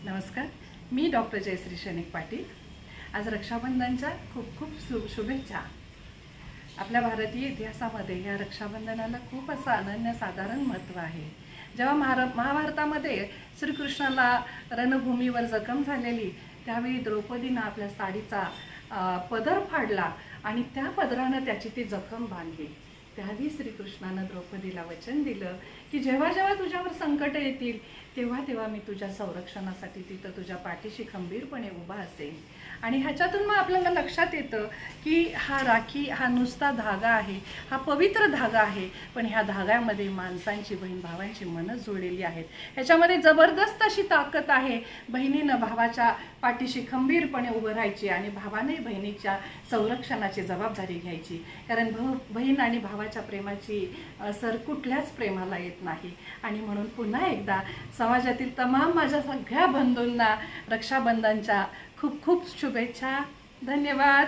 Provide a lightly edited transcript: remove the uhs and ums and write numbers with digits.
नमस्कार, मी डॉक्टर जयश्री शैनिक पाटील। आज रक्षाबंधनच्या खूप खूप शुभेच्छा। आपल्या भारतीय इतिहासामध्ये या रक्षाबंधनाला खूप असं अनन्यसाधारण महत्त्व आहे। जेव्हा महाभारतामध्ये श्रीकृष्णाला रणभूमीवर जखम झालेली त्यावेळी द्रौपदीनं आपल्या साडीचा पदर फाडला आणि त्या पदरानं त्याची ती जखम बांधली। त्यावेळी श्रीकृष्णानं द्रौपदीला वचन दिलं की जेव्हा जेव्हा तुझ्यावर संकट येतील तेव्हा तेव्हा मी तुझ्या संरक्षणासाठी तिथं तुझ्या पाठीशी खंबीरपणे उभा असेल। आणि ह्याच्यातून मग आपल्याला लक्षात येतं की हा राखी हा नुसता धागा आहे, हा पवित्र धागा आहे, पण ह्या धाग्यामध्ये माणसांची बहीण भावांची मनं जोडलेली आहेत। ह्याच्यामध्ये जबरदस्त अशी ताकद आहे। बहिणीनं भावाच्या पाठीशी खंबीरपणे उभं राहायची आणि भावाने बहिणीच्या संरक्षणाची जबाबदारी घ्यायची, कारण बहीण आणि भावाच्या प्रेमाची सर कुठल्याच प्रेमाला येत नाही। आणि म्हणून पुन्हा एकदा समाजातील तमाम माझ्या सगळ्या बंधूंना रक्षाबंधनच्या खूप खूप शुभेच्छा। धन्यवाद।